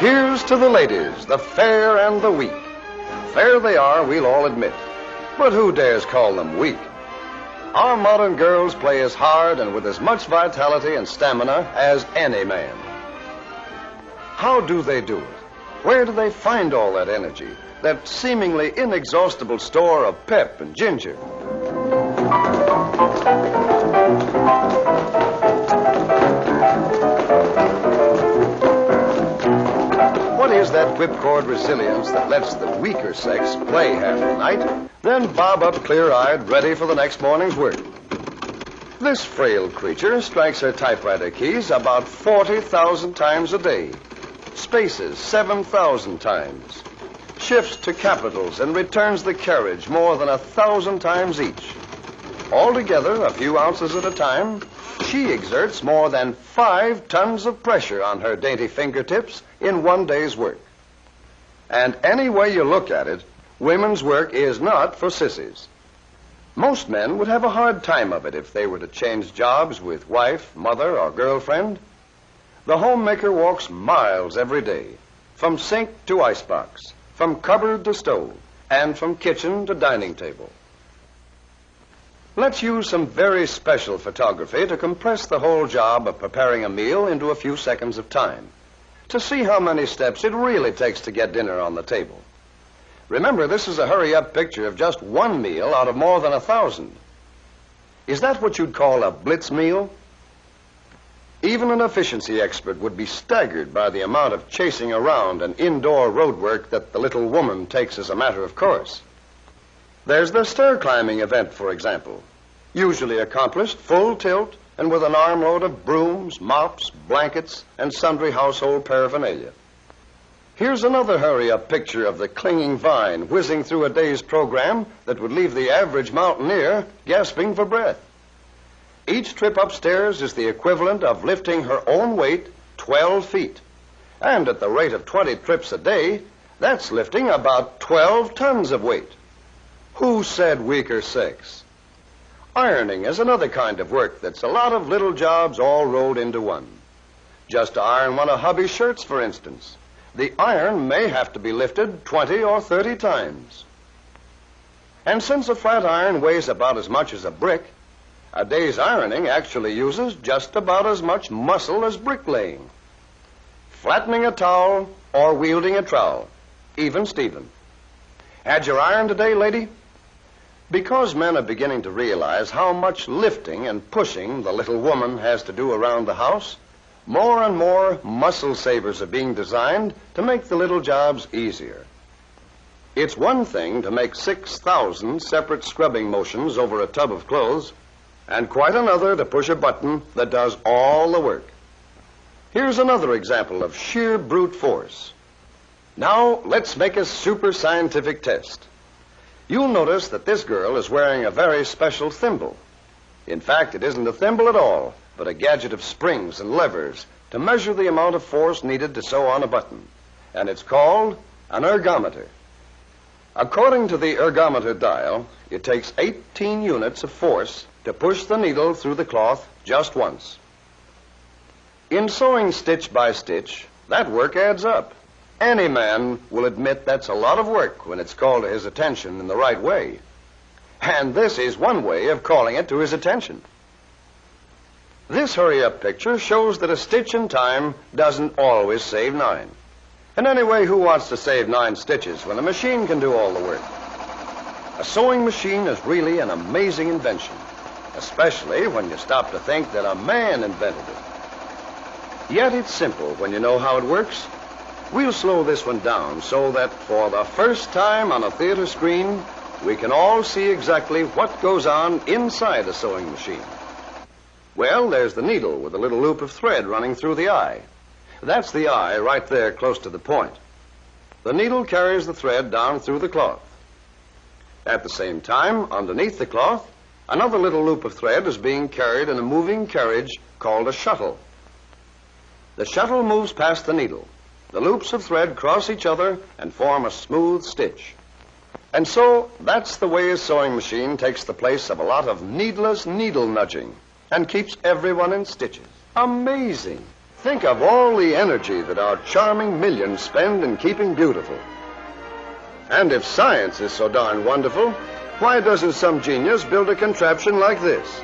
Here's to the ladies, the fair and the weak. Fair they are, we'll all admit. But who dares call them weak? Our modern girls play as hard and with as much vitality and stamina as any man. How do they do it? Where do they find all that energy, that seemingly inexhaustible store of pep and ginger? What is that whipcord resilience that lets the weaker sex play half the night, then bob up clear-eyed, ready for the next morning's work? This frail creature strikes her typewriter keys about 40,000 times a day, spaces 7,000 times, shifts to capitals and returns the carriage more than 1,000 times each. Altogether, a few ounces at a time, she exerts more than 5 tons of pressure on her dainty fingertips in one day's work. And any way you look at it, women's work is not for sissies. Most men would have a hard time of it if they were to change jobs with wife, mother, or girlfriend. The homemaker walks miles every day, from sink to icebox, from cupboard to stove, and from kitchen to dining table. Let's use some very special photography to compress the whole job of preparing a meal into a few seconds of time, to see how many steps it really takes to get dinner on the table. Remember, this is a hurry-up picture of just one meal out of more than 1,000. Is that what you'd call a blitz meal? Even an efficiency expert would be staggered by the amount of chasing around and indoor road work that the little woman takes as a matter of course. There's the stair-climbing event, for example, usually accomplished full tilt and with an armload of brooms, mops, blankets, and sundry household paraphernalia. Here's another hurry-up picture of the clinging vine whizzing through a day's program that would leave the average mountaineer gasping for breath. Each trip upstairs is the equivalent of lifting her own weight 12 feet. And at the rate of 20 trips a day, that's lifting about 12 tons of weight. Who said weaker sex? Ironing is another kind of work that's a lot of little jobs all rolled into one. Just to iron one of hubby's shirts, for instance, the iron may have to be lifted 20 or 30 times. And since a flat iron weighs about as much as a brick, a day's ironing actually uses just about as much muscle as bricklaying. Flattening a towel or wielding a trowel, even Stephen. Had your iron today, lady? Because men are beginning to realize how much lifting and pushing the little woman has to do around the house, more and more muscle savers are being designed to make the little jobs easier. It's one thing to make 6,000 separate scrubbing motions over a tub of clothes, and quite another to push a button that does all the work. Here's another example of sheer brute force. Now, let's make a super scientific test. You'll notice that this girl is wearing a very special thimble. In fact, it isn't a thimble at all, but a gadget of springs and levers to measure the amount of force needed to sew on a button. And it's called an ergometer. According to the ergometer dial, it takes 18 units of force to push the needle through the cloth just once. In sewing stitch by stitch, that work adds up. Any man will admit that's a lot of work when it's called to his attention in the right way. And this is one way of calling it to his attention. This hurry-up picture shows that a stitch in time doesn't always save 9. And anyway, who wants to save 9 stitches when a machine can do all the work? A sewing machine is really an amazing invention, especially when you stop to think that a man invented it. Yet it's simple when you know how it works. We'll slow this one down so that for the first time on a theater screen, we can all see exactly what goes on inside a sewing machine. Well, there's the needle with a little loop of thread running through the eye. That's the eye right there close to the point. The needle carries the thread down through the cloth. At the same time, underneath the cloth, another little loop of thread is being carried in a moving carriage called a shuttle. The shuttle moves past the needle. The loops of thread cross each other and form a smooth stitch. And so, that's the way a sewing machine takes the place of a lot of needless needle nudging and keeps everyone in stitches. Amazing! Think of all the energy that our charming millions spend in keeping beautiful. And if science is so darn wonderful, why doesn't some genius build a contraption like this?